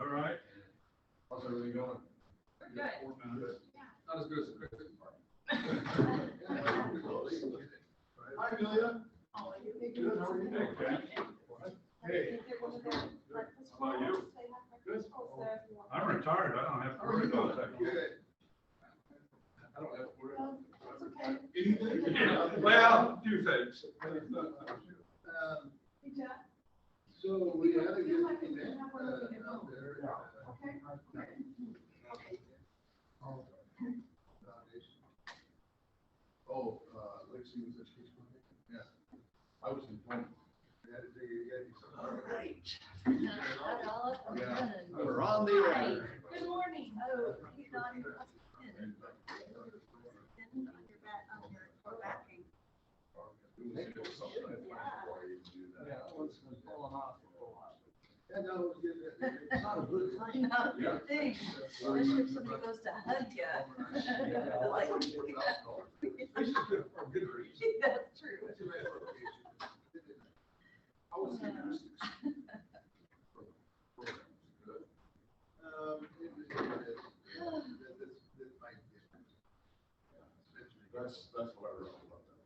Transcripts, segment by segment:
All right. How's everything going? Good. Not as good as the Christmas party. Hi, Amelia. Good, how are you? Hey. How about you? Good. I'm retired. I don't have to worry about that. Good. I don't have to worry. Okay. Anything? Yeah, well, two things. So we had a good event out there. Oh, Lexi was at Case Monday? Yeah. I was in Tony. All right. Yeah. We're on the air. Good morning. Oh, you know, I'm on your back, on your backing. Yeah, It's falling off. yeah, no, it was good. It's not a good thing. Not a good thing, especially if somebody goes to hug you. Like, Good reason. that's true. I was interested. Good. That's what I wrote about that.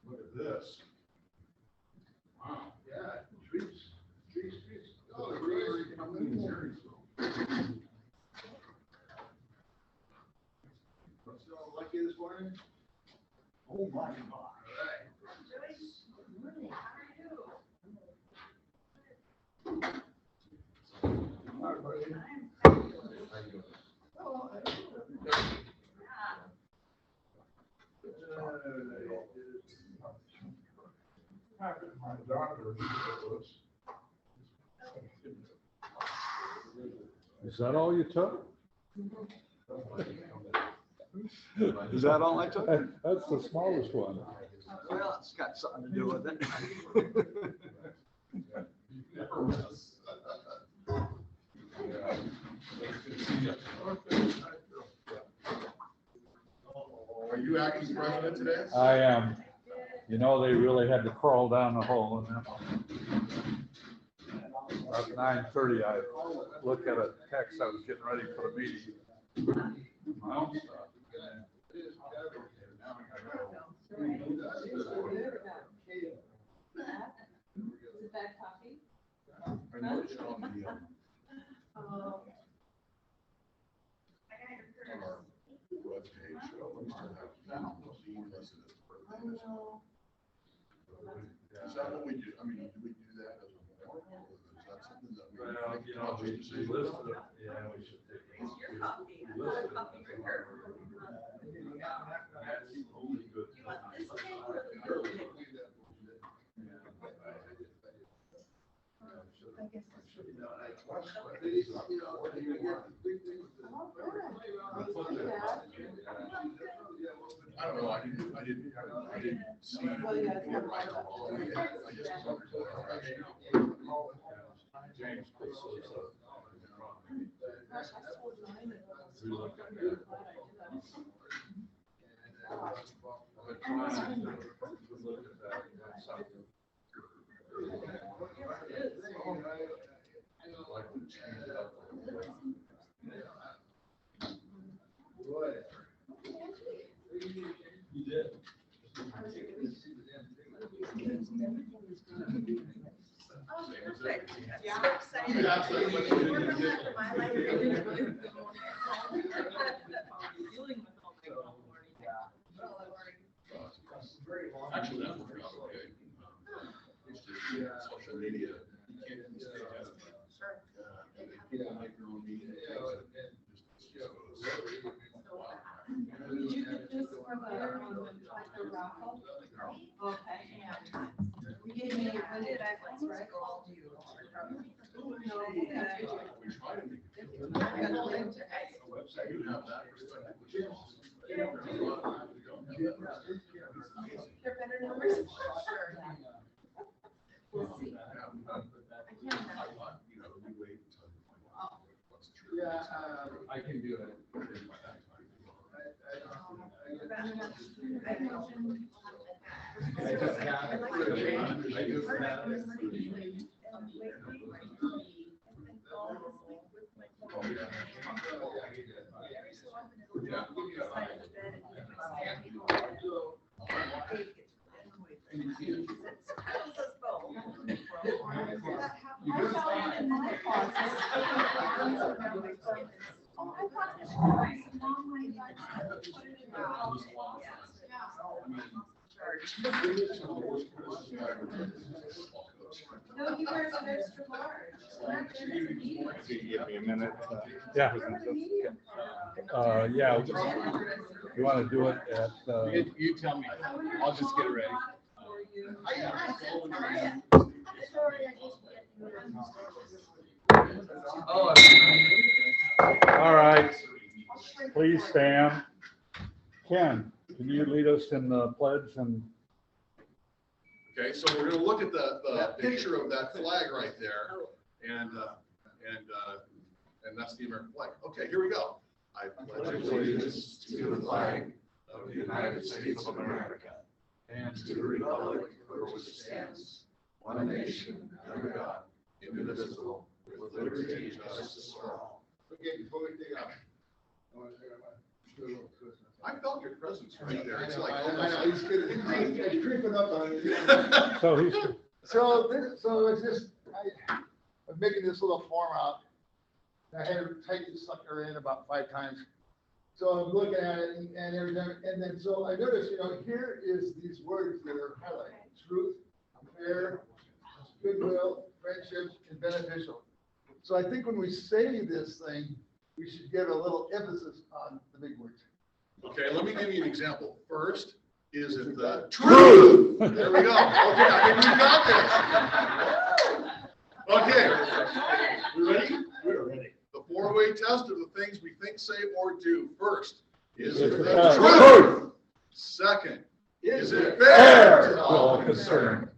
Look at this. Wow. Yeah, trees. Oh, the trees are coming in here. What's going lucky this morning? Oh, my God. All right. Hi, buddy. My daughter. Is that all you took? Is that all I took? That's the smallest one. Well, it's got something to do with it. Are you acting president today? I am. You know, they really had to crawl down the hole in that one. About 9:30, I looked at a text. I was getting ready for the meeting. My own stuff. Is that coffee? I noticed on the, on our webpage, we still have seen residents. Is that what we do? I mean, do we do that as a norm? Or is that something that we? Well, you know, we listed it. Yeah, we should take it. It's your coffee. We listed it. Coffee drinker. That's only good. You want this cake or the blue cake? I don't know, I didn't see. Right or wrong. I just wondered what direction. James Chris was, we looked at that. But trying to look at that, that's something. Like we changed it up a little bit. You did. Oh, perfect. Yeah. So excited. Yeah, so much you didn't We're get. for my life. Dealing with all my morning. Actually, that worked out okay. It's just, social media, you can't stay ahead of it. Sure. People make their own meetings. It just goes. Did you get this from the raffle? Okay, and you gave me, when did I right? Called you. No, We try to make it. okay. A website, you have that perspective, which is awesome. There's a lot of times we don't have that perspective. They're better numbers? Sure. We'll see. Yeah. I can't I remember. thought, you know, we wait until you find out what's true. Yeah, I can do it. By that time, No, you wear an extra large. Give me a minute. Yeah. Yeah, you want to do it at, You tell me. I'll just get it ready. all right, please stand. Ken, can you lead us in the pledge and Okay, so we're gonna look at the picture of that flag right there, and that's the American flag. Okay, here we go. I pledge allegiance to the flag of the United States of America and to the republic for which it stands, one nation, under God, indivisible, with liberty and justice for all. Okay, before we take off, I want to say I felt your presence right there. It's like, he's creeping up on you. So it's just, I'm making this little form out. I had to type this sucker in about 5 times. So I'm looking at it and every time, and then so I noticed, here is these words that are highlighted: truth, fair, goodwill, friendship, and beneficial. So I think when we say this thing, we should give a little emphasis on the big words. Okay, let me give you an example. First, is it the truth? There we go. Okay, I think we got this. Okay, we ready? We're ready. The 4-way test of the things we think, say, or do. First, is it the the truth? Second, is it fair to all concerned?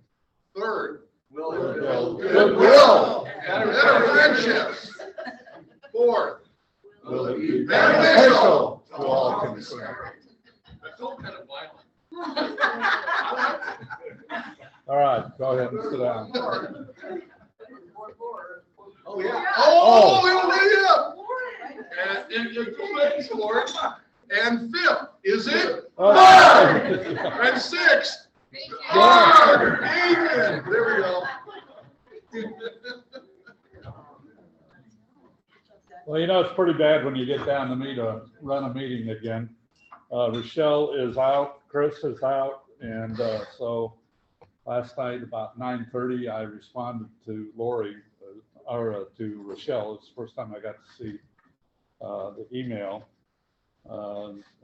Third, will it build goodwill and better friendships? Fourth, will it be beneficial to all concerned? That felt kind of violent. all right, go ahead and sit down. Oh, yeah. Oh, we were ready up. And thanks, Lord. And fifth, is it? And sixth, Amen. There we go. Well, it's pretty bad when you get down to me to run a meeting again. Rochelle is out, Chris is out, and so last night about 9:30, I responded to Lori, or to Rochelle. It's the first time I got to see the email.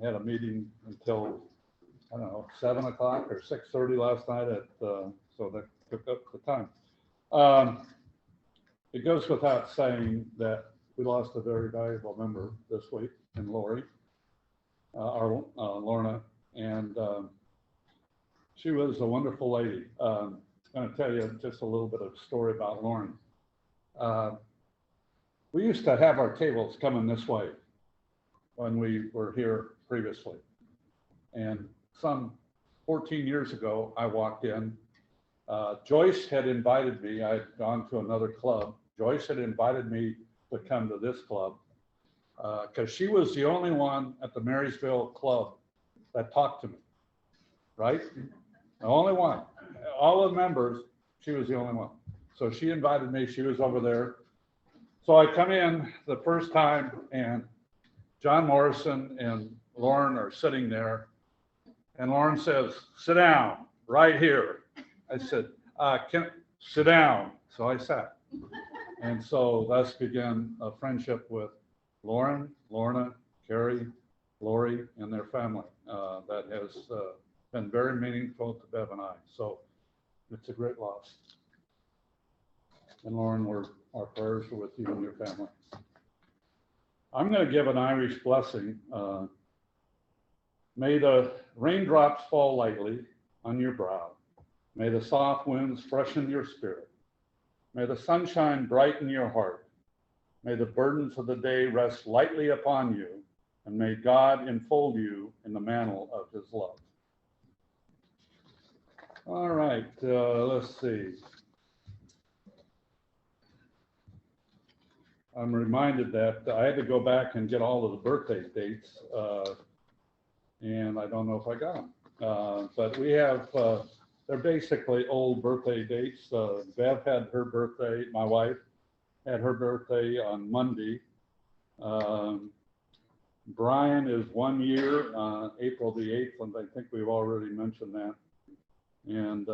Had a meeting until, I don't know, 7 o'clock or 6:30 last night so that took up the time. It goes without saying that we lost a very valuable member this week in Lori, Lorna, and she was a wonderful lady. I'm going to tell you just a little bit of story about Lauren. We used to have our tables coming this way when we were here previously. And some 14 years ago, I walked in. Joyce had invited me. I had gone to another club. Joyce had invited me to come to this club because she was the only one at the Marysville club that talked to me, right? The only one. All the members, she was the only one. So she invited me. She was over there. So I come in the first time, and John Morrison and Lauren are sitting there. And Lauren says, "Sit down right here." I said, "Can sit down." So I sat. And so thus began a friendship with Lauren, Lorna, Carrie, Lori, and their family that has been very meaningful to Bev and I. So it's a great loss. And Lauren, our prayers are with you and your family. I'm going to give an Irish blessing. May the raindrops fall lightly on your brow. May the soft winds freshen your spirit. May the sunshine brighten your heart. May the burdens of the day rest lightly upon you, and may God enfold you in the mantle of his love. All right, let's see. I'm reminded that I had to go back and get all of the birthday dates, and I don't know if I got them. But we have, they're basically old birthday dates. Bev had her birthday, my wife had her birthday on Monday. Brian is 1 year, April the 8th, and I think we've already mentioned that. And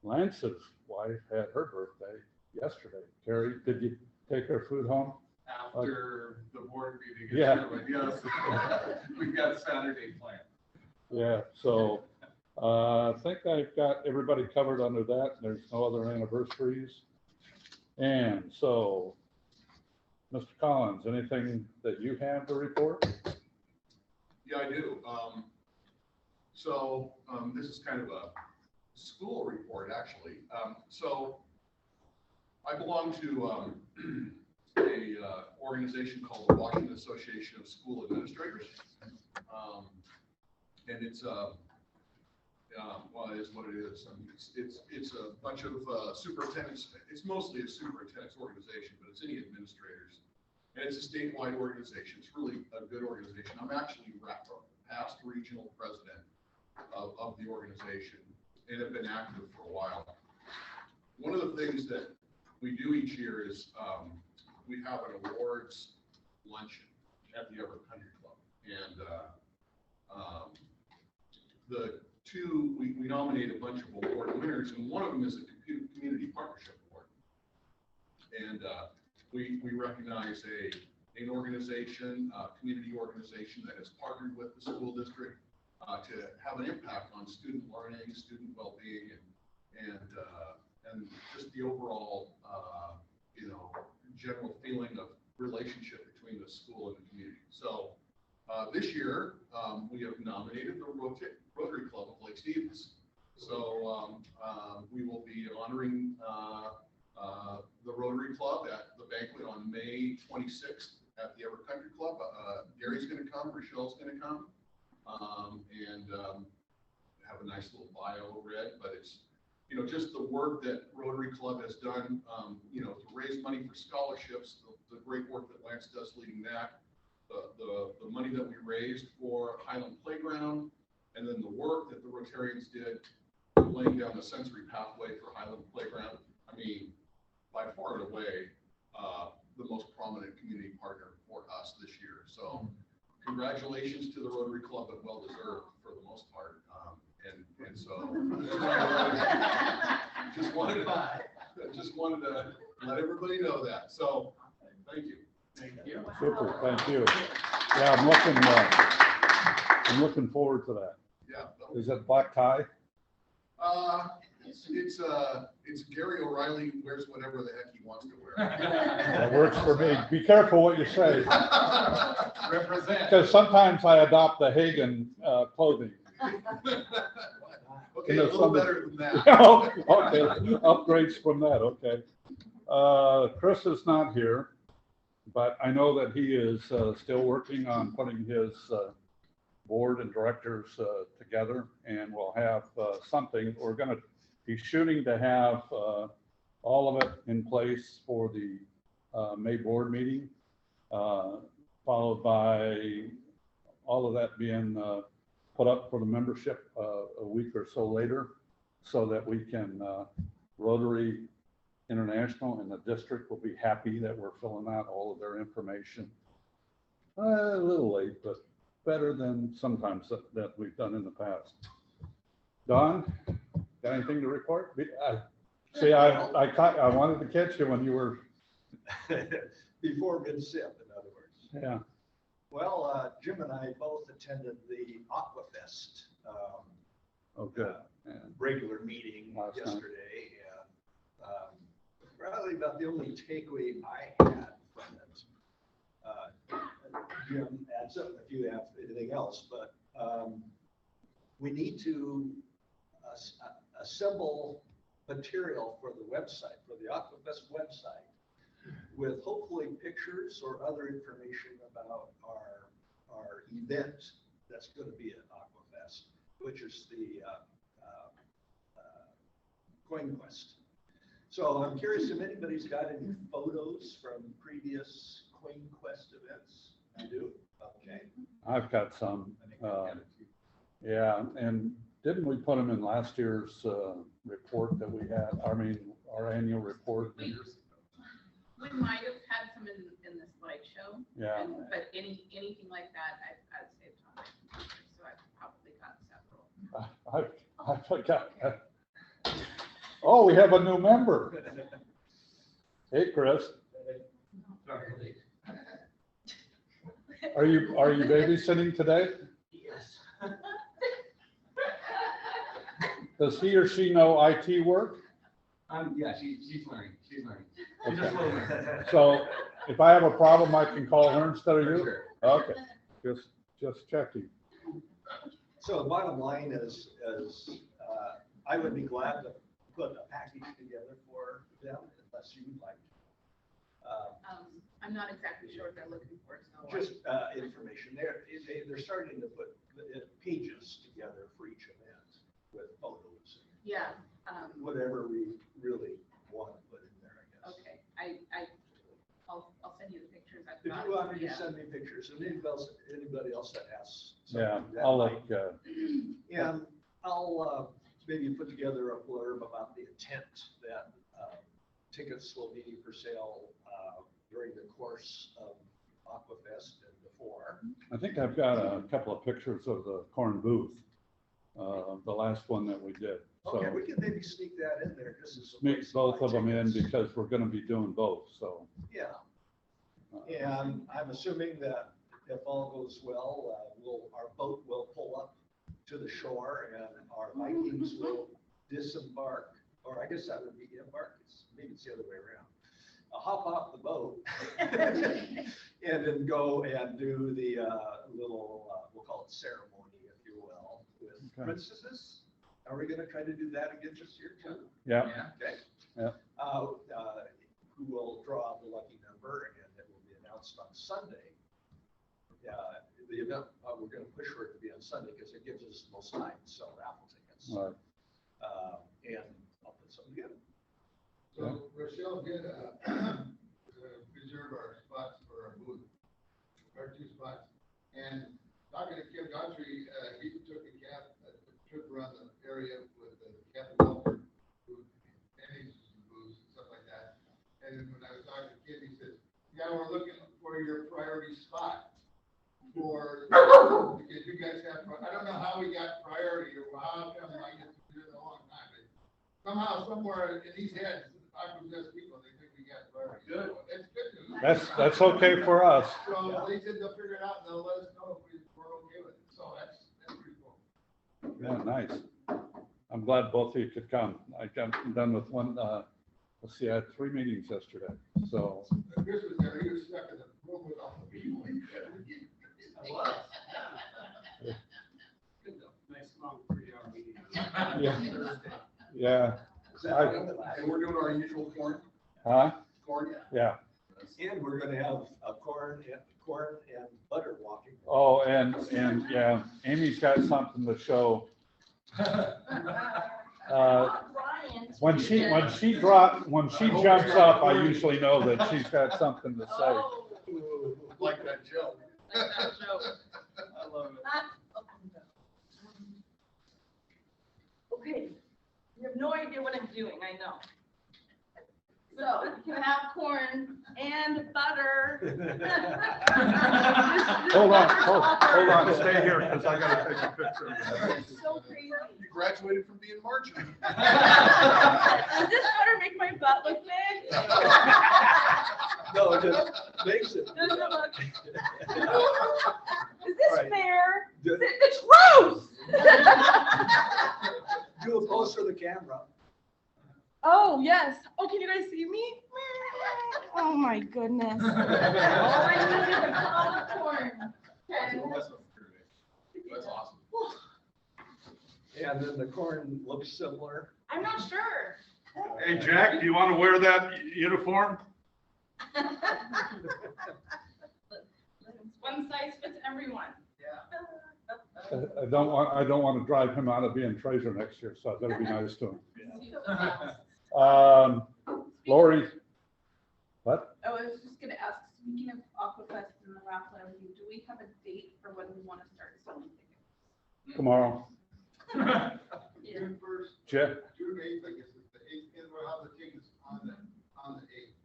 Lance's wife had her birthday yesterday. Carrie, did you take her food home? After the board meeting. Yeah. Yes. We've got Saturday planned. Yeah, so I think I've got everybody covered under that. There's no other anniversaries. And so, Mr. Collins, anything that you have to report? Yeah, I do. This is kind of a school report, actually. So I belong to a organization called the Washington Association of School Administrators. And it's well, it is what it is. It's a bunch of superintendents. It's mostly a superintendent's organization, but it's any administrators. And it's a statewide organization. It's really a good organization. I'm actually past regional president of the organization and have been active for a while. One of the things that we do each year is we have an awards luncheon at the Everett Country Club. And we nominate a bunch of award winners, and one of them is a community partnership award. And we recognize an organization, a community organization that has partnered with the school district to have an impact on student learning, student well-being, and just the overall, general feeling of relationship between the school and the community. So this year, we have nominated the Rotary Club of Lake Stevens. So we will be honoring the Rotary Club at the banquet on May 26th at the Everett Country Club. Gary's going to come, Rochelle's going to come, and have a nice little bio read. But it's, just the work that Rotary Club has done, to raise money for scholarships, the great work that Lance does leading that, the money that we raised for Highland Playground, and then the work that the Rotarians did laying down the sensory pathway for Highland Playground. I mean, by far and away, the most prominent community partner for us this year. So congratulations to the Rotary Club, and well deserved for the most part. And so just wanted to let everybody know that. So thank you. Thank you. Super, thank you. Yeah, I'm looking forward to that. Yeah. Is it black tie? It's Gary O'Reilly wears whatever the heck he wants to wear. That works for me. Be careful what you say, Represent. because sometimes I adopt the Hagen clothing. Okay, a little better than that. Okay, upgrades from that, okay. Chris is not here, but I know that he is still working on putting his board and directors together, and we'll have something. We're going to be shooting to have all of it in place for the May board meeting, followed by all of that being put up for the membership a week or so later, so that we can, Rotary International and the district will be happy that we're filling out all of their information. A little late, but better than sometimes that we've done in the past. Don, got anything to report? See, I wanted to catch you when you were Before mid-sip, in other words. Yeah. Well, Jim and I both attended the Aquafest regular meeting Last night. yesterday. Probably about the only takeaway I had from it. Jim adds up if you have anything else, but we need to assemble material for the website, for the Aquafest website, with hopefully pictures or other information about our event that's going to be at Aquafest, which is the Quest. So I'm curious if anybody's got any photos from previous Quest events. You do? Okay. I've got some, yeah, and didn't we put them in last year's report that we had, our annual report? We might have had some in the slideshow. Yeah. But anything like that, I'd say it's on my computer, so I've probably got several. I forgot. Oh, we have a new member. Hey, Chris, are you babysitting today? Yes. Does he or she know IT work? Yeah, she's learning, she's learning. Okay. So if I have a problem, I can call her instead of you? Sure. Okay, just checking. So the bottom line is I would be glad to put a package together for them unless you would like. I'm not exactly sure what they're looking for, so. Just information. They're starting to put pages together for each event with photos. Yeah. Whatever we really want to put in there, I guess. Okay, I'll send you the pictures. I've If got you want me to yeah. send me pictures, and anybody else that has. Yeah, something that I'll might- look, And I'll maybe put together a blurb about the intent that tickets will be for sale during the course of Aquafest and before. I think I've got a couple of pictures of the corn booth, the last one that we did. So Okay, we can maybe sneak that in there just as. a mix place to both buy of them in tickets. because we're gonna be doing both, so. Yeah, and I'm assuming that if all goes well, our boat will pull up to the shore and our Vikings will disembark, or I guess that would be embark, maybe it's the other way around. Hop off the boat and then go and do the little, we'll call it ceremony, if you will, with Okay. princesses. Are we gonna try to do that again this year too? Yeah, Okay. Yeah. Who will draw out the lucky number and it will be announced on Sunday. The event, we're gonna push for it to be on Sunday because it gives us the most time to sell raffle tickets. all right. And I'll put something together. So Rochelle did reserve our spots for our booth, our 2 spots. And talking to Kim Godfrey, he took a trip around the area with the Captain Walker booth, pennies and booths and stuff like that. And when I was talking to Kim, he said, yeah, we're looking for your priority spot because you guys have, I don't know how we got priority or how come I get to do it a long time, but somehow, somewhere in these heads, I possess people, they think we got priority. Good. So it's good news. That's okay for us. So they said they'll figure it out and they'll let us know if we're okay with it. So that's pretty cool. Yeah, nice. I'm glad both of you could come. I got done with one, let's see, I had 3 meetings yesterday, so. When Chris was there, he was stuck in the room with all the people. Nice long 3-hour meeting. Yeah. Yeah, And we're doing our usual corn. huh? Corn. Yeah. And we're gonna have a corn and butter walking. Oh, and yeah, Amy's got something to show. When she jumps up, I usually know that she's got something to say. Oh, Like that joke. like that joke. I love it. Okay, you have no idea what I'm doing, I know. So you can have corn And butter. Hold on, stay here, because I gotta take a picture. It's so crazy. You graduated from being marching. Does this butter make my butt look big? No, it just makes it. Does it look? Is All this right. fair? Do It's gross! do a pose for the camera. Oh, yes. Oh, can you guys see me? Oh, my goodness. All I need is a pot of corn. Okay. That's awesome. And then the corn looks similar. I'm not sure. Hey, Jack, do you want to wear that uniform? One size fits everyone. I don't want to drive him out of being treasurer next year, so I better be nice to him. Lori, what? I was just gonna ask, speaking of Aquafest and the raffle and everything, do we have a date for when we want to start selling tickets? Tomorrow. June first, Jeff? June eighth, I guess it's the eighth, and we'll have the tickets on the eighth.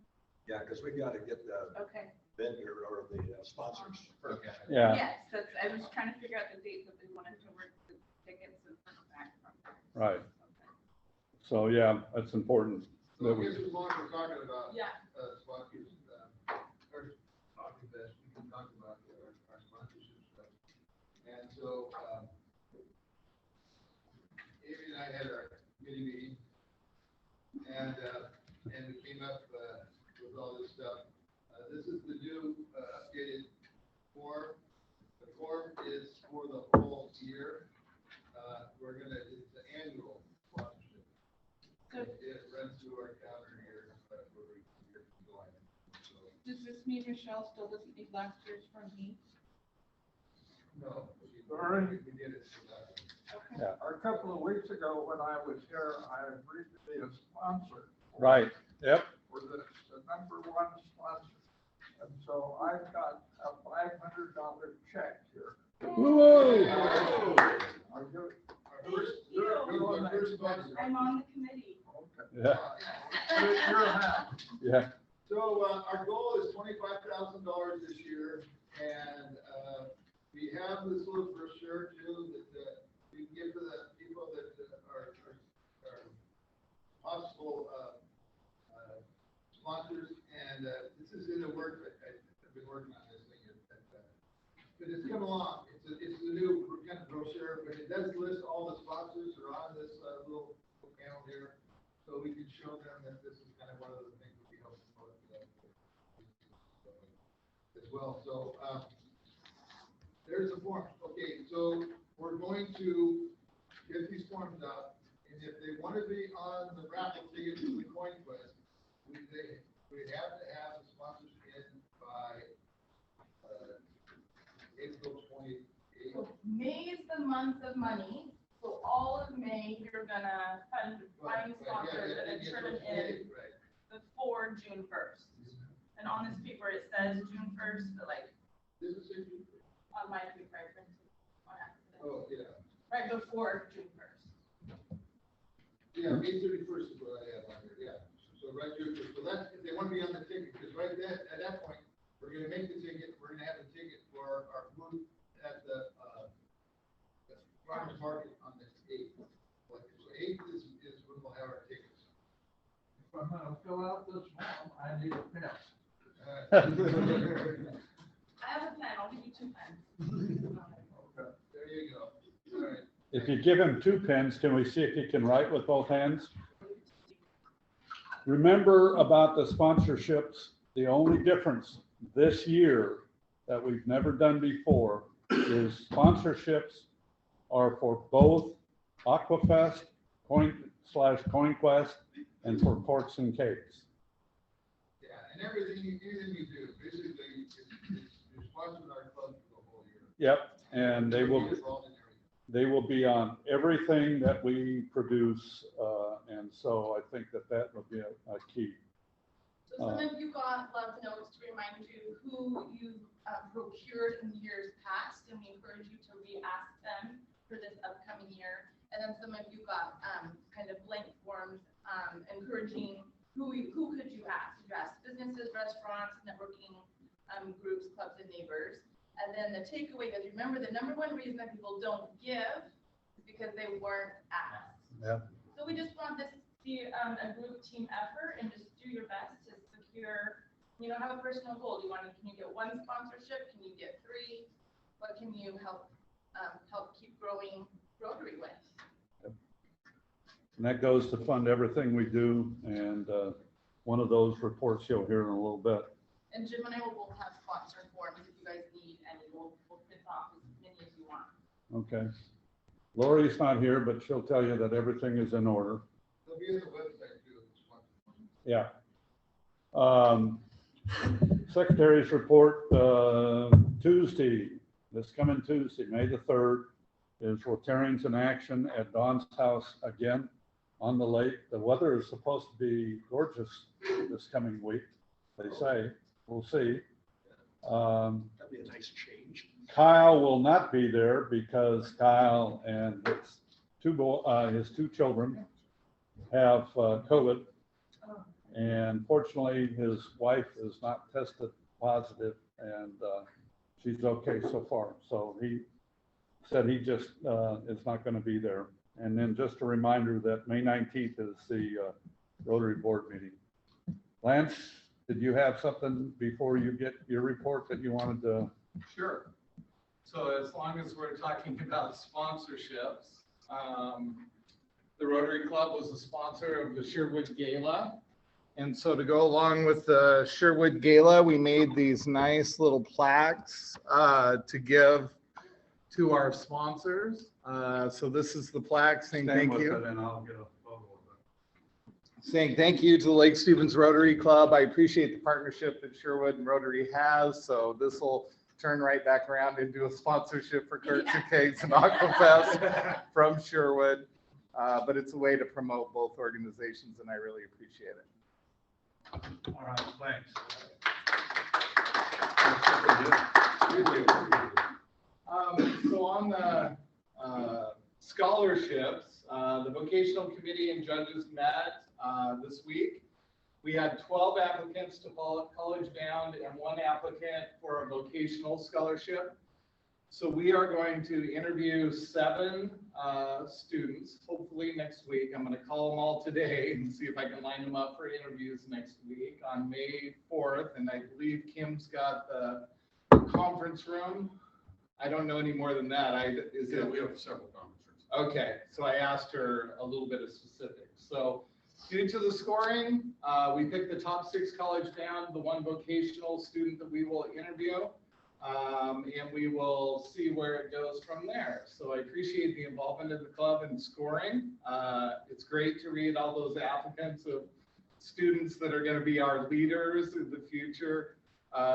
Yeah, because we got to get the Okay. vendor or the sponsors first. Yeah, Yes, that's, I was trying to figure out the date that we wanted to work the tickets and send them back from. right. Okay. So, yeah, that's important. So that I we- guess as long as we're talking about, Yeah. sponsors, or talking best, we can talk about our sponsorship stuff. And so, Amy and I had our committee meeting, and we came up, with all this stuff. This is the new, updated form. The form is for the whole year. It's an annual sponsorship. It runs through our calendar year, but we're here in July. So, Does this mean Michelle still doesn't need last year's from me? no. Sorry? We did it. Okay. Yeah. A couple of weeks ago, when I was here, I agreed to be a sponsor. Right, yep. For the #1 sponsor. And so I've got a $500 check here. Whoa. Are you- Our first sponsor. I'm on the committee. Okay. Yeah, You're happy. yeah, So, our goal is $25,000 this year, and, we have this little brochure too, that, we can give to the people that are possible, sponsors, and, this is in the work, I've been working on this thing, but it's come along, it's a new kind of brochure, but it does list all the sponsors that are on this, little panel here, so we can show them that this is kind of one of the things that we help promote, as well, so, there's the form. Okay, so we're going to get these forms out, and if they want to be on the raffle ticket for the coin quest, we have to have the sponsors in by, April 28th. So May is the month of money, so all of May, you're gonna find sponsors and then turn them in Right. before June 1st. And on this paper, it says June 1st, but like, This is it. on my paper, I printed on accident, Oh, yeah. right before June 1st. Yeah, May 31st is what I have on here, yeah. So right here, so that's, if they want to be on the ticket, because right then, at that point, we're gonna make the ticket, we're gonna have the ticket for our booth at the farmer's market on the 8th. So 8th is when we'll have our tickets. If I'm gonna fill out this form, I need a pen. I have a pen, I'll give you 2 pens. Okay. There you go. All right. if you give him 2 pens, can we see if he can write with both hands? Remember about the sponsorships, the only difference this year that we've never done before is sponsorships are for both Aquafest, Coin/CoinQuest, and for Corks and Cakes. Yeah, and anything you do, basically, you're sponsoring our club for the whole year. Yep, and they will, Be involved in everything. they will be on everything that we produce, and so I think that will be a key. So some of you got love notes to remind you who you procured in years past, and we encourage you to re-ask them for this upcoming year. And then some of you got kind of blank forms encouraging who could you ask? Did you ask businesses, restaurants, networking groups, clubs, and neighbors? And then the takeaway is, remember, the #1 reason that people don't give is because they weren't asked. Yeah. So we just want this to be a group team effort, and just do your best to secure, have a personal goal. Can you get 1 sponsorship? Can you get 3? What can you help keep growing Rotary with? And that goes to fund everything we do, and one of those reports you'll hear in a little bit. And Jim and I will both have sponsor forms if you guys need any. We'll print off as many as you want. Okay. Lori's not here, but she'll tell you that everything is in order. They'll be on the website too. if you want. Yeah. Secretary's report, Tuesday, this coming Tuesday, May the 3rd, is Rotarings in action at Don's house again. on the lake. The weather is supposed to be gorgeous this coming week, they say. We'll see. That'd be a nice change. Kyle will not be there because Kyle and his two children have COVID. And fortunately, his wife is not tested positive, and she's okay so far. So he said he just is not going to be there. And then just a reminder that May 19th is the Rotary Board meeting. Lance, did you have something before you get your report that you wanted to? Sure. So as long as we're talking about sponsorships, the Rotary Club was a sponsor of the Sherwood Gala. And so to go along with the Sherwood Gala, we made these nice little plaques to give to our sponsors. So this is the plaque saying thank you. And I'll get a photo of it. Saying thank you to the Lake Stevens Rotary Club. I appreciate the partnership that Sherwood and Rotary has. So this will turn right back around into a sponsorship for Kirks and Kegs and Aquafest from Sherwood. But it's a way to promote both organizations, and I really appreciate it. All right, thanks. So on the scholarships, the vocational committee and judges met this week. We had 12 applicants to college bound and 1 applicant for a vocational scholarship. So we are going to interview 7 students, hopefully next week. I'm going to call them all today and see if I can line them up for interviews next week on May 4th. And I believe Kim's got the conference room. I don't know any more than that. We have several conference rooms. Okay, so I asked her a little bit of specifics. So due to the scoring, we picked the top 6 college bound, the 1 vocational student that we will interview. And we will see where it goes from there. So I appreciate the involvement of the club in scoring. It's great to read all those applicants of students that are going to be our leaders in the future.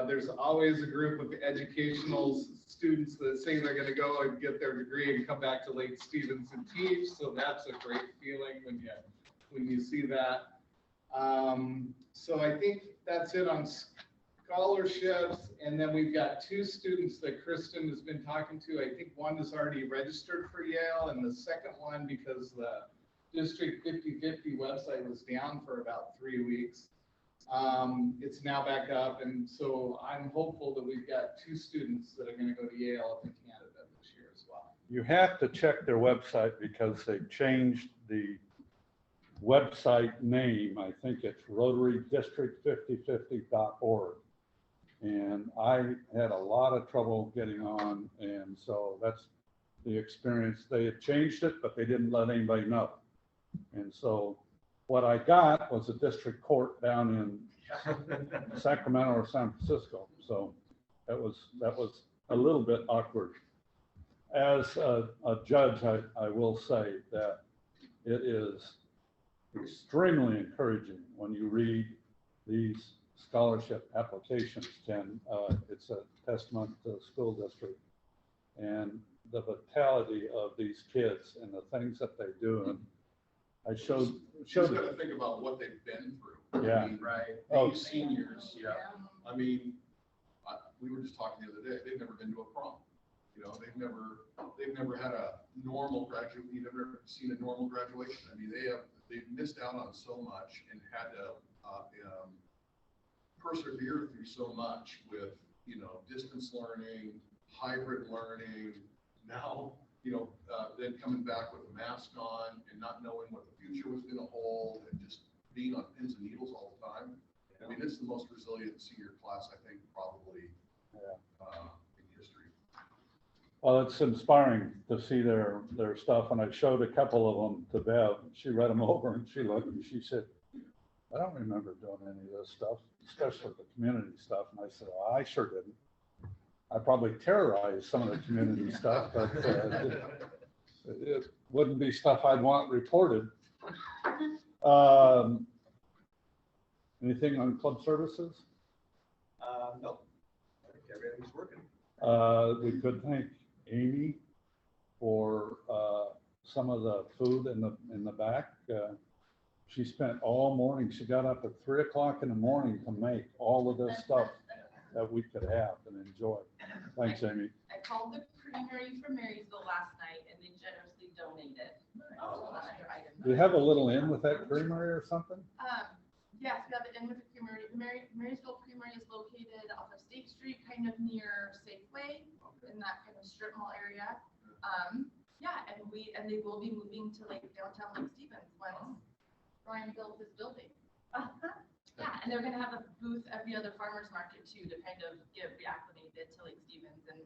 There's always a group of educational students that say they're going to go and get their degree and come back to Lake Stevens and teach. So that's a great feeling when you see that. So I think that's it on scholarships. And then we've got 2 students that Kristen has been talking to. I think one is already registered for Yale, and the second one, because the District 50/50 website was down for about 3 weeks, it's now back up. And so I'm hopeful that we've got 2 students that are going to go to Yale up in Canada this year as well. You have to check their website because they changed the website name. I think it's rotarydistrict5050.org. And I had a lot of trouble getting on. And so that's the experience. They had changed it, but they didn't let anybody know. And so what I got was a district court down in Sacramento or San Francisco. So that was a little bit awkward. As a judge, I will say that it is extremely encouraging when you read these scholarship applications, Ken. It's a testament to the school district and the vitality of these kids and the things that they do. And I showed Just got to think about what they've been through. Yeah. I mean, Right. these seniors, I mean, we were just talking the other day, they've never been to a prom. You know, they've never had a normal graduate, you've never seen a normal graduation. I mean, they've missed out on so much and had to persevere through so much with, distance learning, hybrid learning, now, then coming back with a mask on and not knowing what the future was going to hold and just being on pins and needles all the time. I mean, it's the most resilient senior class, I think, probably in history. Well, it's inspiring to see their stuff. And I showed a couple of them to Bev. She read them over and she looked and she said, I don't remember doing any of this stuff, especially the community stuff. And I said, well, I sure didn't. I probably terrorized some of the community stuff, but it wouldn't be stuff I'd want reported. Anything on club services? No, I think everything's working. We could thank Amy for some of the food in the back. She spent all morning, she got up at 3 o'clock in the morning to make all of this stuff that we could have and enjoy. Thanks, Amy. I called the creamery from Marysville last night and they generously donated. Do you have a little in with that creamery or something? Yes, we have it in with the creamery. Marysville Creamery is located off of State Street, kind of near Safeway, in that kind of strip mall area. Yeah, and they will be moving to like downtown Lake Stevens once Brian builds his building. Yeah, and they're gonna have a booth at the other farmers market too, to kind of get reacclimated to Lake Stevens. And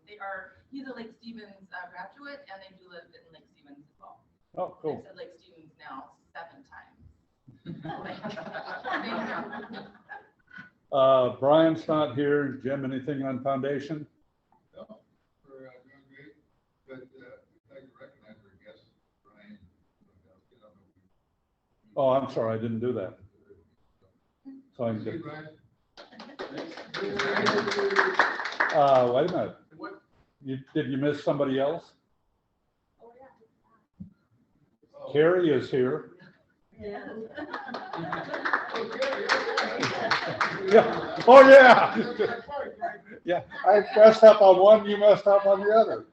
he's a Lake Stevens graduate, and they do live in Lake Stevens as well. Oh, cool. I said Lake Stevens now 7 times. Brian's not here. Jim, anything on foundation? No, we're doing great, but I'd like to recognize our guest, Brian. Oh, I'm sorry, I didn't do that. So I can Hey, get, Brian. wait a minute. Did you miss somebody else? Oh, yeah. Carrie is here. Yeah. Yeah. Oh, yeah. Yeah, I messed up on one, you messed up on the other.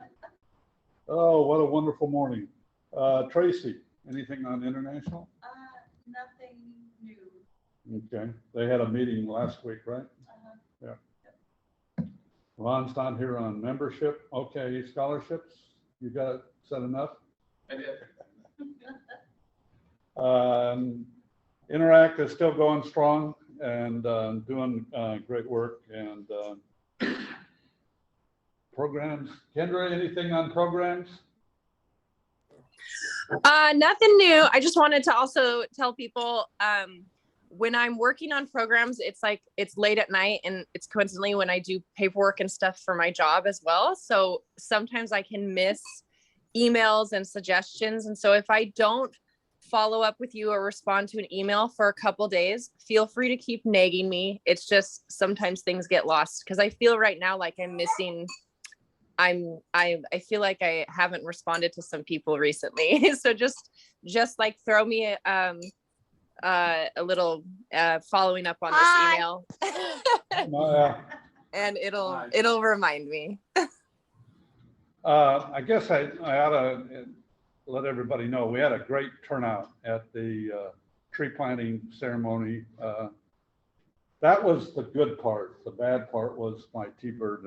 Oh, what a wonderful morning. Tracy, anything on international? Nothing new. Okay, they had a meeting last week, right? Yeah. Ron's not here on membership. Okay, scholarships, you got it set enough? I did. Interact is still going strong and doing great work and programs. Kendra, anything on programs? Nothing new. I just wanted to also tell people when I'm working on programs, it's like it's late at night and it's coincidentally when I do paperwork and stuff for my job as well. So sometimes I can miss emails and suggestions. And so if I don't follow up with you or respond to an email for a couple days, feel free to keep nagging me. It's just sometimes things get lost because I feel right now like I'm missing. I feel like I haven't responded to some people recently. So just like throw me a little following up on this email and it'll remind me. I guess I ought to let everybody know we had a great turnout at the tree planting ceremony. That was the good part. The bad part was my T-bird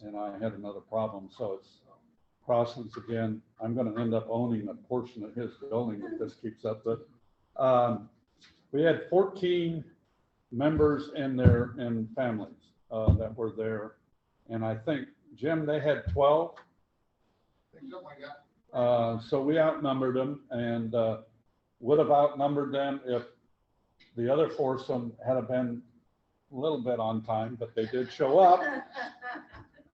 and I had another problem. So it's Crosslands again. I'm going to end up owning a portion of his building if this keeps up. But we had 14 members and families that were there. And I think, Jim, they had 12. Something like that. So we outnumbered them and would have outnumbered them if the other foursome had been a little bit on time, but they did show up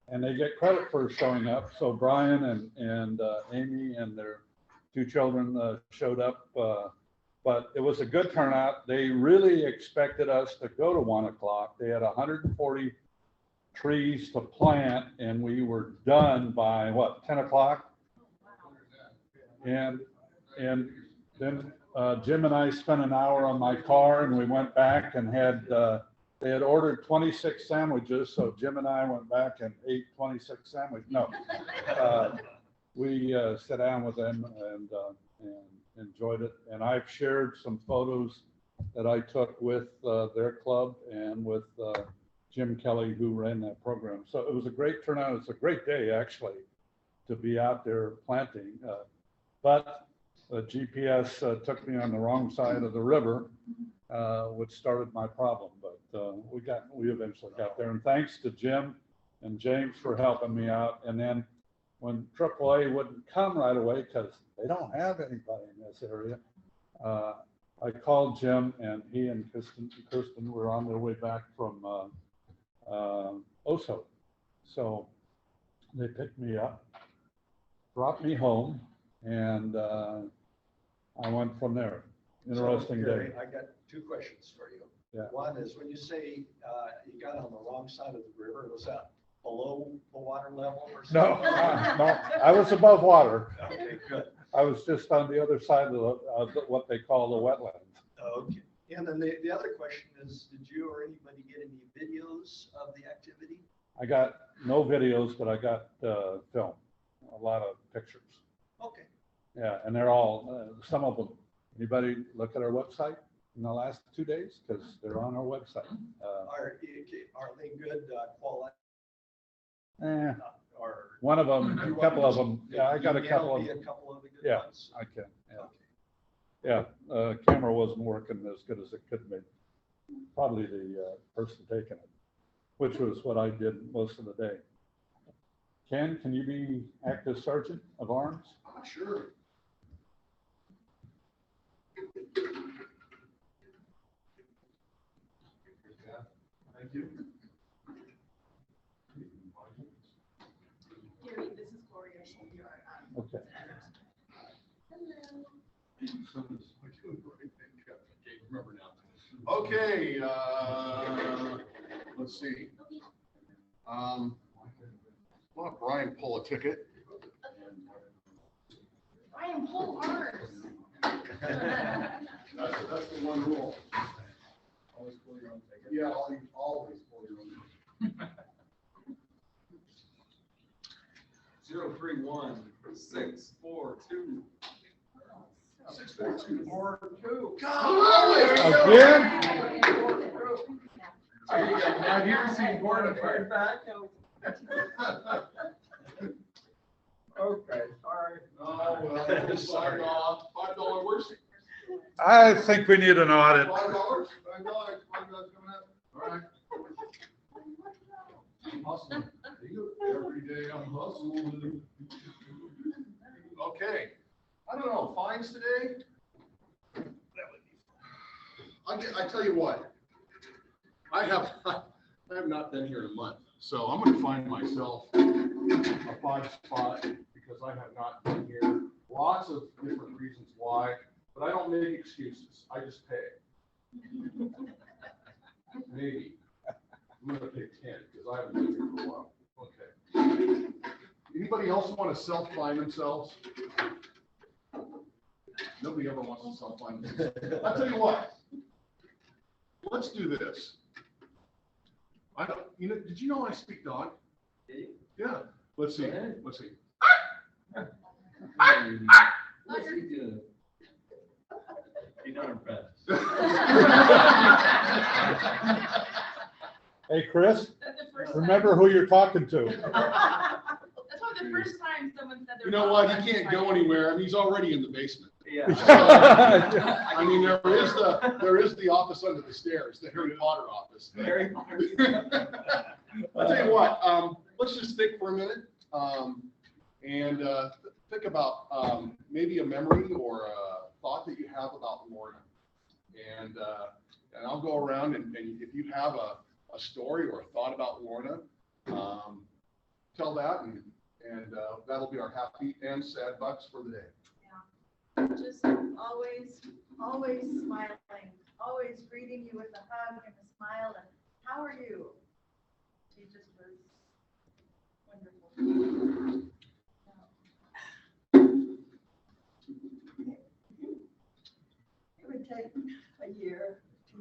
and they get credit for showing up. So Brian and Amy and their 2 children showed up, but it was a good turnout. They really expected us to go to 1 o'clock. They had 140 trees to plant and we were done by what, 10 o'clock? And then Jim and I spent an hour on my car and we went back and they had ordered 26 sandwiches. So Jim and I went back and ate 26 sandwiches. No, we sat down with them and enjoyed it. And I've shared some photos that I took with their club and with Jim Kelly, who ran that program. So it was a great turnout. It's a great day, actually, to be out there planting. But the GPS took me on the wrong side of the river, which started my problem. But we eventually got there. And thanks to Jim and James for helping me out. And then when AAA wouldn't come right away because they don't have anybody in this area, I called Jim and he and Kristen were on their way back from Oso. So they picked me up, brought me home, and I went from there. Interesting day. I got 2 questions for you. Yeah. One is when you say you got on the wrong side of the river, was that below the water level or something? No, no, I was above water. Okay, good. I was just on the other side of what they call the wetlands. Okay. And then the other question is, did you or anybody get any videos of the activity? I got no videos, but I got film, a lot of pictures. Okay. Yeah, and they're all, some of them, anybody look at our website in the last 2 days? Because they're on our website. Are they good quality? Eh, Or One of them, a couple of them, yeah, I got a email couple of me them. a couple of the good Yeah, ones? I can, yeah. Okay. Yeah, camera wasn't working as good as it could be. Probably the person taking it, which was what I did most of the day. Ken, can you be active sergeant of arms? Sure. Thank you. Gary, this is Gloria. She'll be our, Okay. Remember now. Okay, let's see. I'll have Brian pull a ticket. Ryan, pull ours. That's the one rule. Always pull your own ticket. Yeah, always pull your own. 031642. 64242. Again? Now here's the board right back. Okay, sorry. Oh, well, just signed off. $5 worse. I think we need an audit. $5? $5 coming up. All right. Hustling. Every day I'm hustling. Okay. I don't know, fines today? I tell you what. I have not been here in a month, so I'm gonna find myself a 5 spot because I have not been here. Lots of different reasons why, but I don't make excuses. I just pay. Maybe. I'm gonna pay 10 because I haven't been here for a while. Okay. Anybody else want to self-find themselves? Nobody ever wants to self-find themselves. I'll tell you what. Let's do this. Did you know I speak dog? Yeah. Let's see. Let's see. Hey, Chris, That's the first remember who you're talking to. That's why the first time someone said You know what? He can't go anywhere. I mean, he's already in the basement. Yeah. I mean, there is the office under the stairs, the Harry Potter office. Harry Potter. I'll tell you what, let's just think for a minute, and think about maybe a memory or a thought that you have about Lorna. And I'll go around and if you have a story or a thought about Lorna, tell that, and that'll be our happy and sad bucks for the day. Just always smiling, always greeting you with a hug and a smile and how are you? She just was wonderful. It would take a year to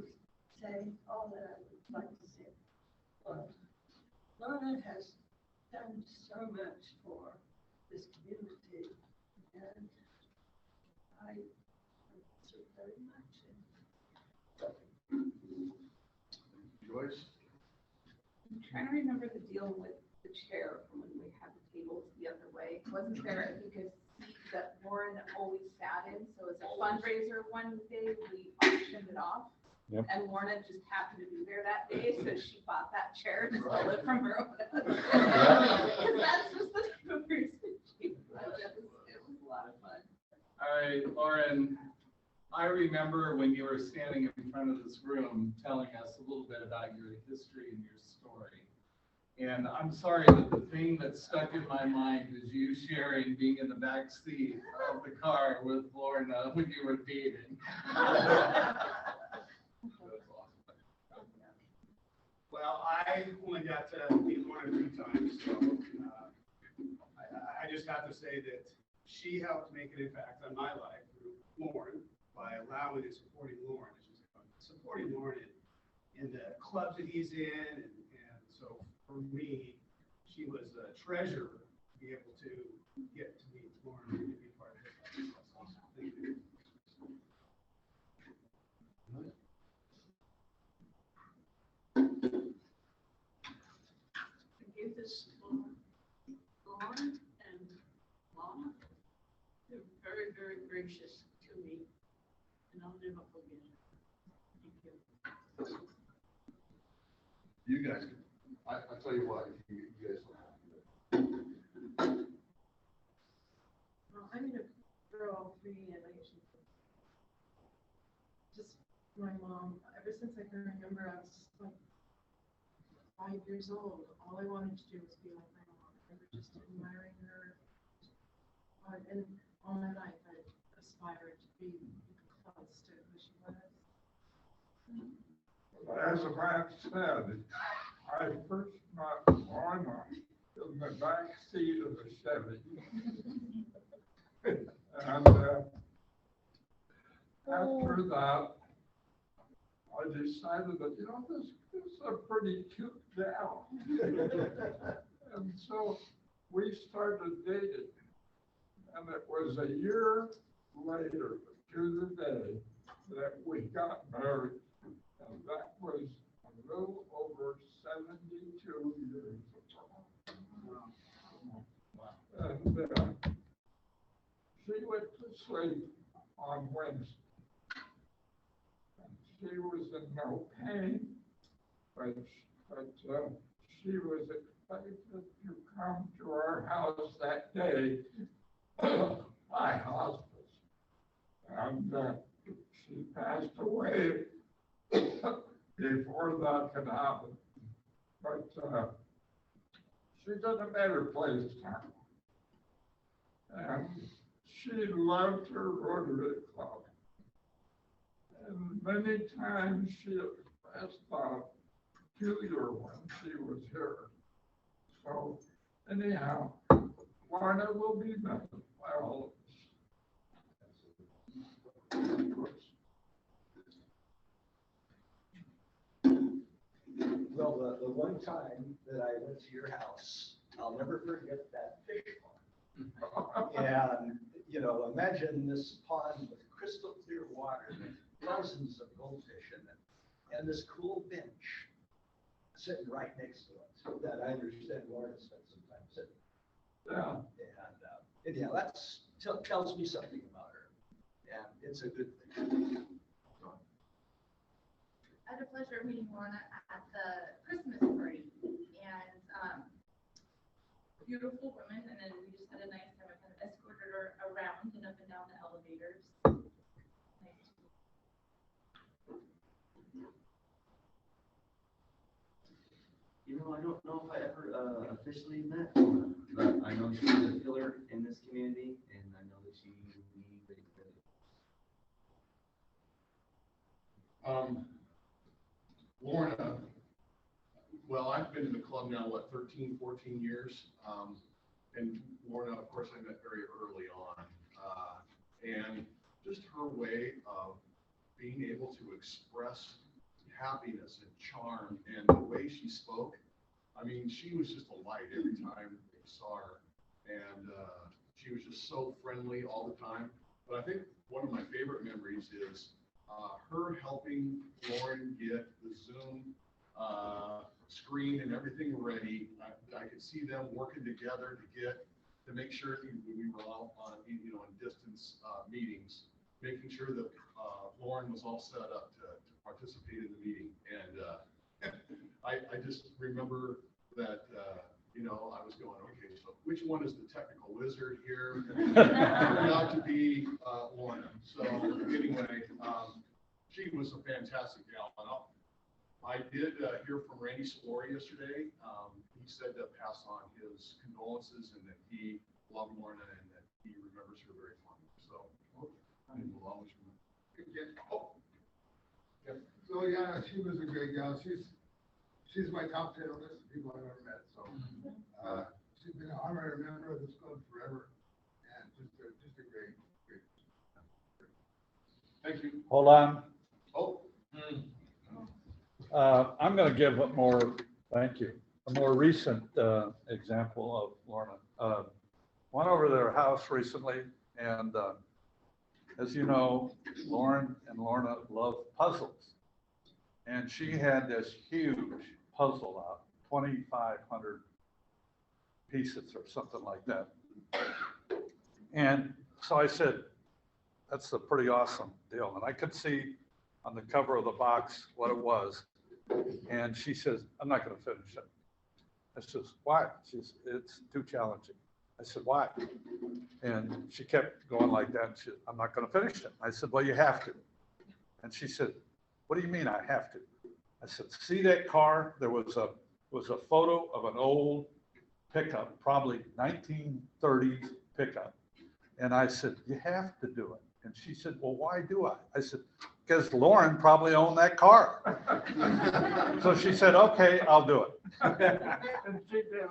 say all that I would like to say. But Lorna has done so much for this community, and I miss her very much. Joyce? I'm trying to remember the deal with the chair from when we had the tables the other way. Wasn't there, I think, a seat that Lauren always sat in? So as a fundraiser one day, we auctioned it off. Yep. And Lorna just happened to be there that day, so she bought that chair and stole it from her. Because that's just the type of person she was. It was a lot of fun. All right, Lauren, I remember when you were standing in front of this room telling us a little bit about your history and your story. And I'm sorry that the thing that stuck in my mind is you sharing being in the back seat of the car with Lorna when you were dating. Well, I only got to meet Lorna 3 times, so I just have to say that she helped make an impact on my life through Lauren by allowing and supporting Lauren, supporting Lauren in the clubs that he's in. And so for me, she was a treasure to be able to get to meet Lauren and to be part of his life. Thank you. I gave this to Lauren and Lana. They're very, very gracious to me, and I'll never forget it. Thank you. You guys, I tell you what, you guys. Well, I'm gonna throw three relations. Just my mom, ever since I can remember, I was just like 5 years old. All I wanted to do was be like my mom. I remember just admiring her. And all my life, I aspired to be close to who she was. As a man said, I first met Lorna in the back seat of the Chevy. And after that, I decided that, this is a pretty cute gal. And so we started dating. And it was a year later, to the day, that we got married. And that was a little over 72 years ago. And she went to sleep on Wednesday. And she was in no pain, but she was expected to come to our house that day by hospice. And she passed away before that could happen. But she's in a better place now. And she loved her Rotary Club. And many times she expressed how peculiar when she was here. So anyhow, Lorna will be missed by all of us. Well, the one time that I went to your house, I'll never forget that fish pond. And, imagine this pond with crystal clear water, dozens of goldfish in it, and this cool bench sitting right next to it that I understand Lauren spent some time sitting. Yeah. And anyhow, tells me something about her, and it's a good thing. I had the pleasure of meeting Lorna at the Christmas party, and beautiful woman, and then we just had a nice time. I kind of escorted her around and up and down the elevators. Nice. I don't know if I ever officially met Lorna, but I know she's a pillar in this community, and I know that she will be great for it. Lorna, well, I've been in the club now, 13, 14 years. And Lorna, of course, I met very early on. And just her way of being able to express happiness and charm and the way she spoke, I mean, she was just a light every time we saw her. And she was just so friendly all the time. But I think one of my favorite memories is her helping Lauren get the Zoom screen and everything ready. I could see them working together to make sure we were all on, in distance meetings, making sure that Lauren was all set up to participate in the meeting. And I just remember that, I was going, okay, so which one is the technical wizard here? It turned out to be Lorna. So anyway, she was a fantastic gal. I did hear from Randy Story yesterday. He said to pass on his condolences and that he loved Lorna and that he remembers her very fondly. So I will always remember. So yeah, she was a great gal. She's my top 10 list of people I've ever met. So she's been an honorary member of this club forever, and just Thank you. Hold on. Oh. I'm going to give a more, thank you, a more recent example of Lorna. Went over to their house recently, and as you know, Lauren and Lorna love puzzles. And she had this huge puzzle out, 2,500 pieces or something like that. And so I said, that's a pretty awesome deal. And I could see on the cover of the box what it was. And she says, I'm not going to finish it. I says, why? She says, it's too challenging. I said, why? And she kept going like that. And she said, I'm not going to finish it. I said, well, you have to. And she said, what do you mean I have to? I said, see that car? There was a photo of an old pickup, probably 1930s pickup. And I said, you have to do it. And she said, well, why do I? I said, because Lauren probably owned that car. So she said, okay, I'll do it. And she did.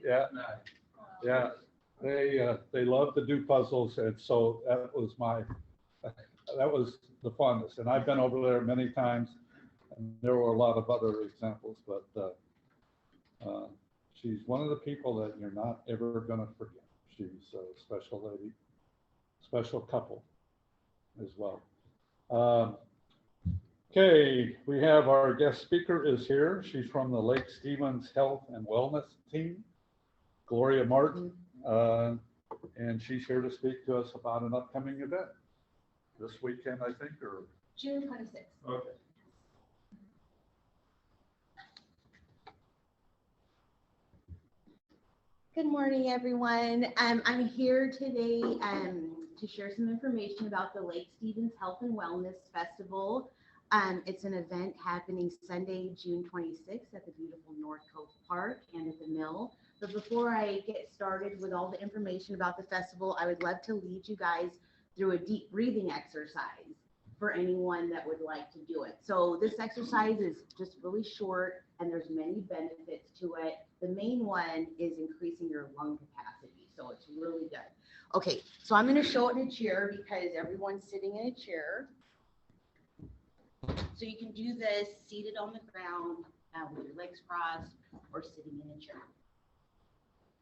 Yeah, yeah. They love to do puzzles. And so that was the funnest. And I've been over there many times. And there were a lot of other examples, but she's one of the people that you're not ever going to forget. She's a special lady, special couple as well. Okay, we have our guest speaker is here. She's from the Lake Stevens Health and Wellness team, Gloria Martin, and she's here to speak to us about an upcoming event this weekend, I think, or June 26th. okay. Good morning, everyone. I'm here today to share some information about the Lake Stevens Health and Wellness Festival. It's an event happening Sunday, June 26th at the beautiful North Coast Park and at the Mill. But before I get started with all the information about the festival, I would love to lead you guys through a deep breathing exercise for anyone that would like to do it. So this exercise is just really short and there's many benefits to it. The main one is increasing your lung capacity. So it's really good. Okay, so I'm going to show it in a chair because everyone's sitting in a chair. So you can do this seated on the ground with your legs crossed or sitting in a chair.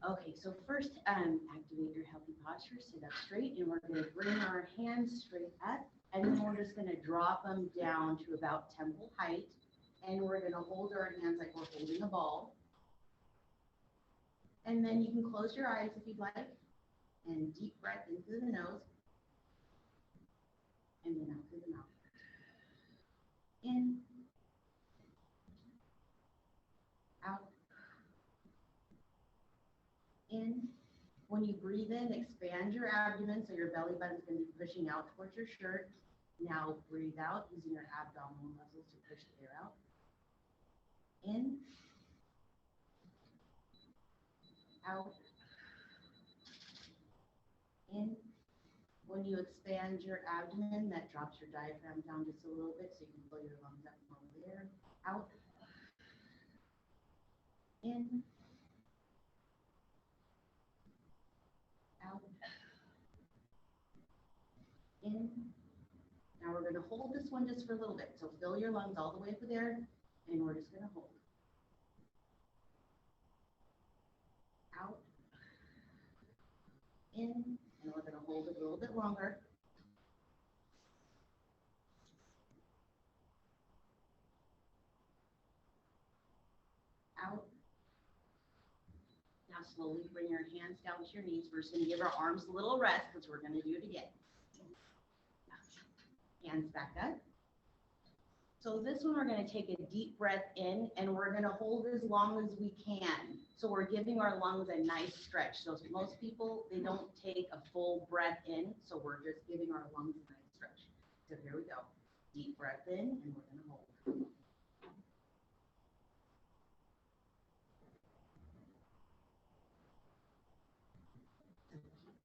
Okay, so first activate your healthy posture, sit up straight, and we're going to bring our hands straight up, and then we're just going to drop them down to about temple height, and we're going to hold our hands like we're holding a ball. And then you can close your eyes if you'd like, and deep breath into the nose, and then out through the mouth. In, out, in. When you breathe in, expand your abdomen so your belly button is going to be pushing out towards your shirt. Now breathe out using your abdominal muscles to push the air out. In, out, in. When you expand your abdomen, that drops your diaphragm down just a little bit so you can fill your lungs up more with air. Out, in, out, in. Now we're going to hold this one just for a little bit. So fill your lungs all the way up with air, and we're just going to hold. Out, in, and we're going to hold it a little bit longer. Out. Now slowly bring your hands down to your knees. We're just going to give our arms a little rest because we're going to do it again. Hands back up. So this one, we're going to take a deep breath in and we're going to hold as long as we can. So we're giving our lungs a nice stretch. So most people, they don't take a full breath in. So we're just giving our lungs a nice stretch. So here we go. Deep breath in and we're going to hold.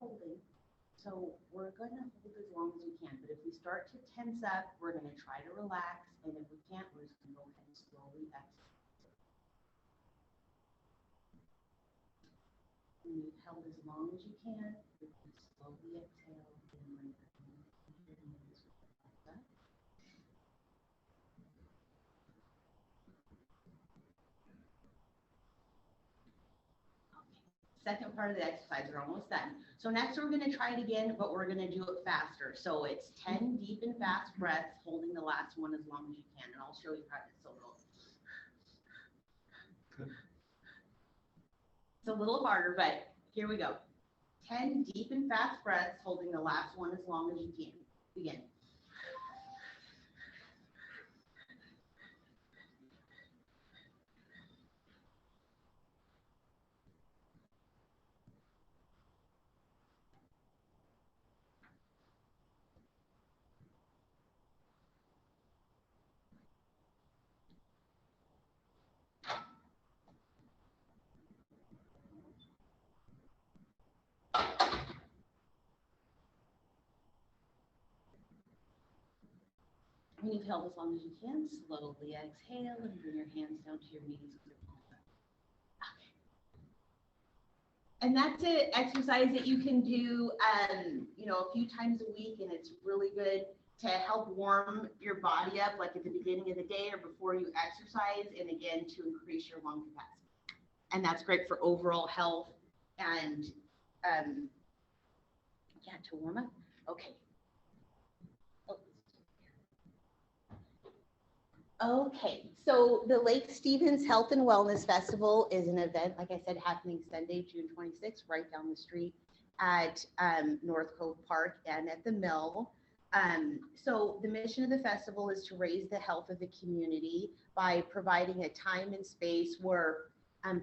Holding. So we're going to hold as long as we can, but if we start to tense up, we're going to try to relax, and if we can't, we're just going to go ahead and slowly exhale. When you've held as long as you can, you can slowly exhale and bring it back in. second part of the exercise. We're almost done. So next we're gonna try it again, but we're gonna do it faster. So it's 10 deep and fast breaths, holding the last one as long as you can, and I'll show you how to. So it's a little harder, but here we go. 10 deep and fast breaths, holding the last one as long as you can. Begin. When you've held as long as you can, slowly exhale and bring your hands down to your knees. Okay. And that's an exercise that you can do, a few times a week, and it's really good to help warm your body up, like at the beginning of the day or before you exercise, and again, to increase your lung capacity. And that's great for overall health and, to warm up. Okay. Okay, so the Lake Stevens Health and Wellness Festival is an event, like I said, happening Sunday, June 26th, right down the street at North Cove Park and at the Mill. So the mission of the festival is to raise the health of the community by providing a time and space where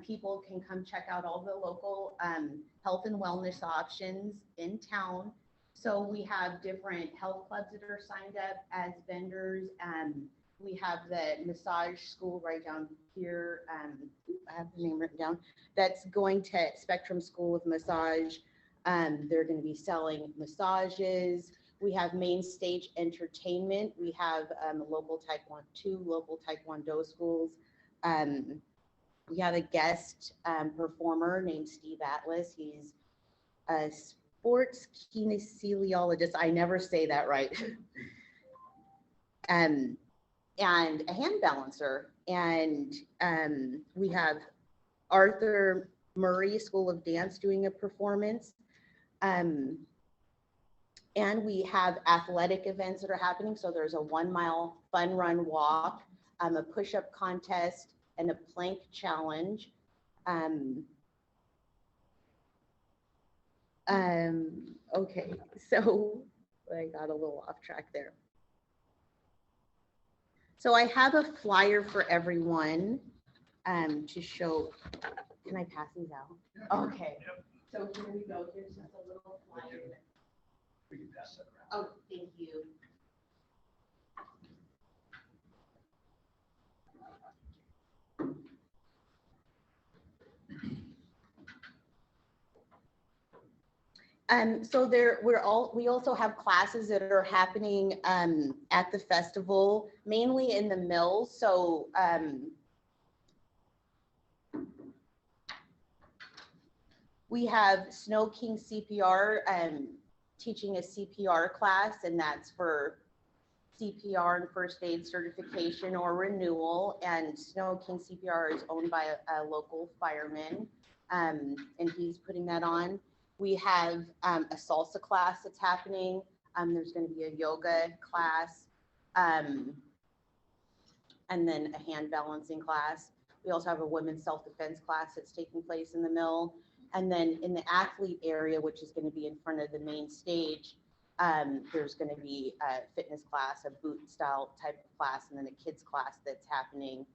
people can come check out all the local health and wellness options in town. So we have different health clubs that are signed up as vendors. We have the massage school right down here. I have the name written down. That's going to Spectrum School of Massage. They're going to be selling massages. We have Main Stage Entertainment. We have two local Taekwondo schools. We have a guest performer named Steve Atlas. He's a sports kinesiologist. I never say that right. And a hand balancer. And we have Arthur Murray School of Dance doing a performance. And we have athletic events that are happening. So there's a 1 mile fun run walk, a push-up contest, and a plank challenge. Okay, so I got a little off track there. So I have a flyer for everyone to show. Can I pass these out? Okay. So here we go. Here's just a little flyer. We can pass that around. Oh, thank you. So we also have classes that are happening at the festival, mainly in the Mill. So we have Snow King CPR teaching a CPR class, and that's for CPR and first aid certification or renewal. And Snow King CPR is owned by a local fireman, and he's putting that on. We have a salsa class that's happening. There's going to be a yoga class, and then a hand balancing class. We also have a women's self-defense class that's taking place in the Mill. And then in the athlete area, which is going to be in front of the main stage, there's going to be a fitness class, a boot style type of class, and then a kids class that's happening.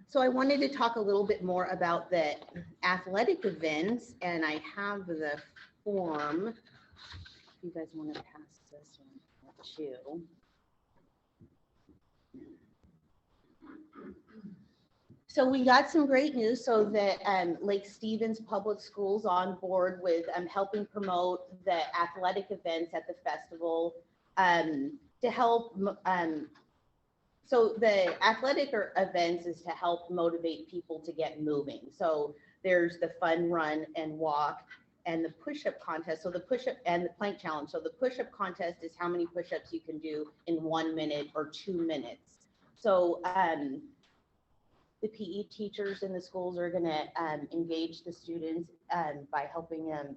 So I wanted to talk a little bit more about the athletic events, and I have the form. If you guys want to pass this one too. So we got some great news. So that Lake Stevens Public Schools on board with helping promote the athletic events at the festival to help. So the athletic events is to help motivate people to get moving. So there's the fun run and walk and the push-up contest. So the push-up and the plank challenge. So the push-up contest is how many push-ups you can do in 1 minute or 2 minutes. So the PE teachers in the schools are gonna engage the students by helping them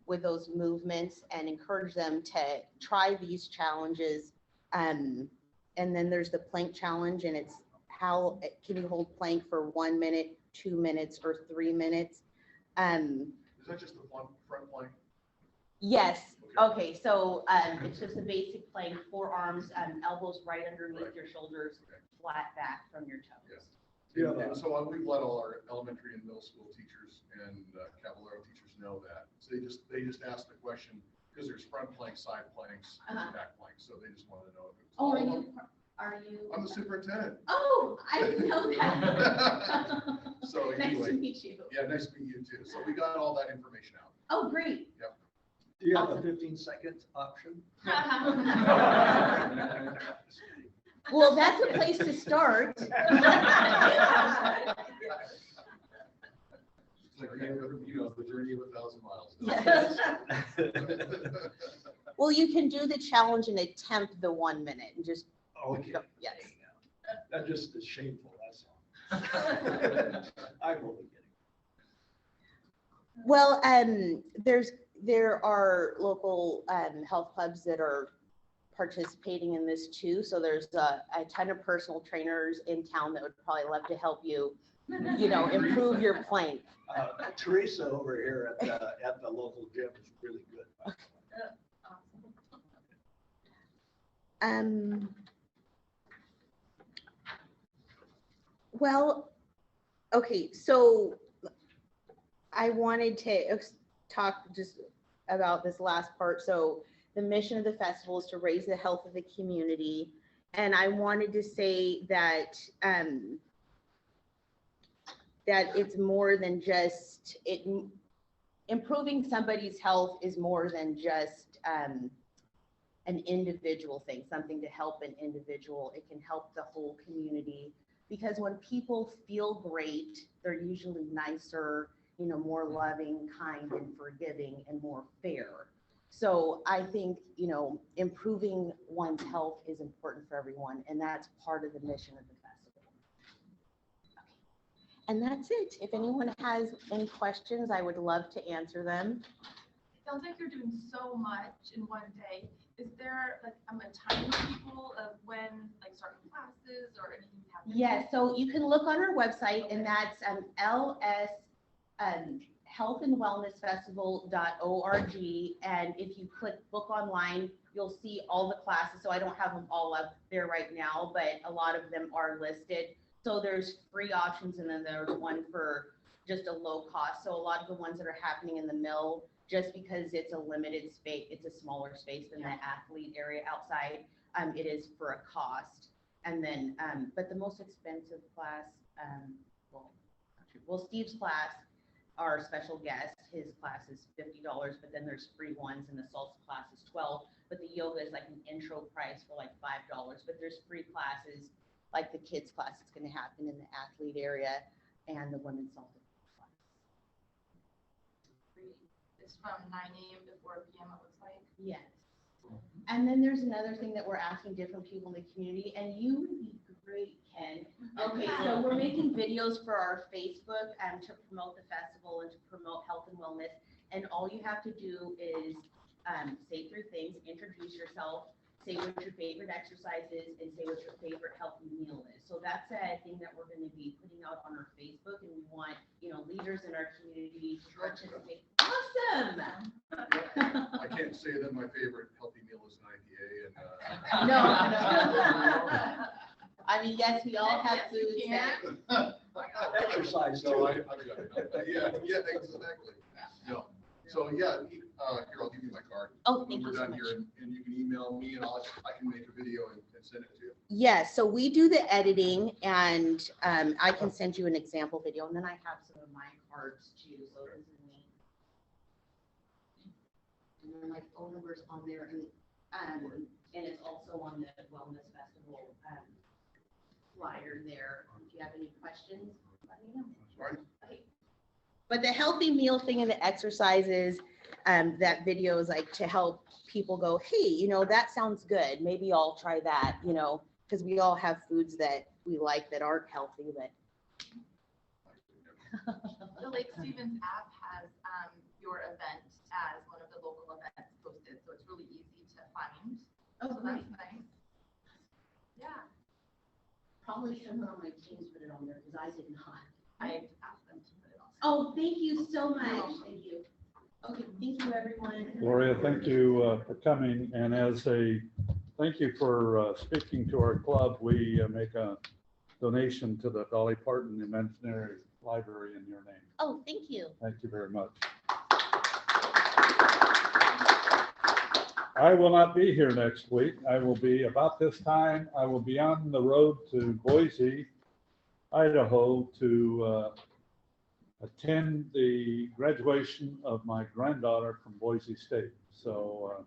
with those movements and encourage them to try these challenges. And then there's the plank challenge, and it's how can you hold plank for 1 minute, 2 minutes, or 3 minutes. Is that just the one front plank? Yes. Okay. So it's just a basic plank, forearms, elbows right underneath your shoulders, flat back from your toes. Yeah. And so we've let all our elementary and middle school teachers and Caballero teachers know that. So they just ask the question because there's front planks, side planks, back planks. So they just want to know if it's Oh, all are of them. are you? I'm the superintendent. Oh, I didn't know that. So Nice anyway, to meet you. yeah, nice to meet you too. So we got all that information out. Oh, great. Yep. Do you have a 15-second option? Well, that's a place to start. It's like, you know, the journey of 1,000 miles. Yes. Well, you can do the challenge and attempt the 1 minute and just, Okay. yes. That just is shameful, that's all. I'm only kidding. Well, there are local health clubs that are participating in this too. So there's a ton of personal trainers in town that would probably love to help you, improve your plank. Teresa over here at the local gym is really good. Well, okay, so I wanted to talk just about this last part. So the mission of the festival is to raise the health of the community. And I wanted to say that that it's more than just improving somebody's health is more than just an individual thing, something to help an individual. It can help the whole community, because when people feel great, they're usually nicer, more loving, kind, and forgiving, and more fair. So I think, improving one's health is important for everyone, and that's part of the mission of the festival. Okay. And that's it. If anyone has any questions, I would love to answer them. It sounds like you're doing so much in one day. Is there like a time for people of when starting classes or anything happening? Yeah, so you can look on our website, and that's LS Health and Wellness Festival.org. And if you click book online, you'll see all the classes. So I don't have them all up there right now, but a lot of them are listed. So there's free options, and then there's one for just a low cost. So a lot of the ones that are happening in the mill, just because it's a limited space, it's a smaller space than the athlete area outside, it is for a cost. And then, but the most expensive class, Steve's class, our special guest, his class is $50, but then there's free ones, and the salsa class is $12. But the yoga is like an intro price for like $5. But there's free classes, like the kids class that's going to happen in the athlete area, and the women's salsa class. It's from 9 a.m. to 4 p.m. it looks like. Yes. And then there's another thing that we're asking different people in the community, and you would be great, Ken. Okay, so we're making videos for our Facebook to promote the festival and to promote health and wellness. And all you have to do is say 3 things: introduce yourself, say what your favorite exercise is, and say what your favorite healthy meal is. So that's a thing that we're going to be putting out on our Facebook, and we want leaders in our community to participate. Awesome. I can't say that my favorite healthy meal is an IPA. And No. I mean, yes, we all have foods that. Exercise. No, I've got it. Yeah, exactly. No. So yeah, here, I'll give you my card. Oh, thank When you we're so done much. here, and you can email me, and I can make a video and send it to you. Yes, so we do the editing, and I can send you an example video, and then I have some of my cards too. So this is me. And then my phone number's on there, and it's also on the Wellness Festival flyer there. If you have any questions, let me know. Right. Okay. But the healthy meal thing and the exercises, that video is like to help people go, hey, that sounds good. Maybe I'll try that, because we all have foods that we like that aren't healthy, but. The Lake Stevens app has your event as one of the local events posted, so it's really easy to find. Oh, So that's nice. Yeah, Probably someone on my teams put it on there because I did not. I asked them to put it on. Oh, thank you so much. Thank you. Okay, thank you, everyone. Gloria, thank you for coming, and as a thank you for speaking to our club, we make a donation to the Dolly Parton Imaginary Library in your name. Oh, thank you. Thank you very much. I will not be here next week. I will be about this time. I will be on the road to Boise, Idaho to attend the graduation of my granddaughter from Boise State. So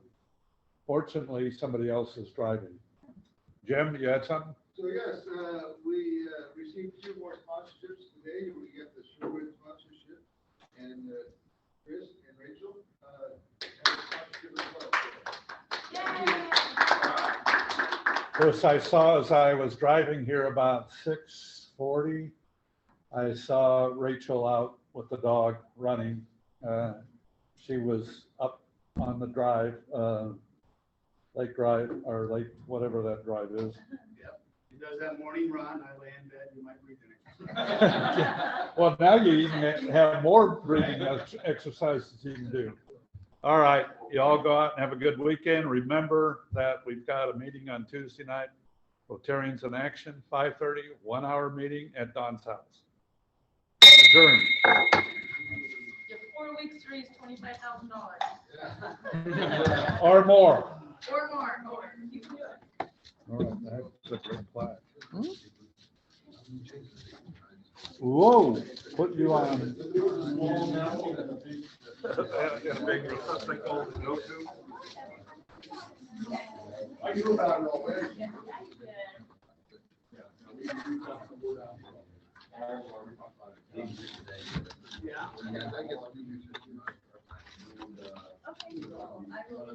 fortunately, somebody else is driving. Jim, you had something? So yes, we received 2 more sponsorships today. We got the Sherwood sponsorship, and Chris and Rachel have a sponsorship as well. Chris, I saw as I was driving here about 6:40, I saw Rachel out with the dog running. She was up on the drive, Lake Drive, or Lake, whatever that drive is. He does that morning run, I lay in bed, you might breathe in it. Well, now you even have more breathing exercises you can do. All right, you all go out and have a good weekend. Remember that we've got a meeting on Tuesday night, Rotarians in Action, 5:30, 1-hour meeting at Don's house. Adjourned. Your 4 weeks raise $25,000. Or more. Or more, or you can do it. All right, that's a great plaque. Whoa, put you on. And a big receptacle to go to. I knew about it already. Okay, so I will.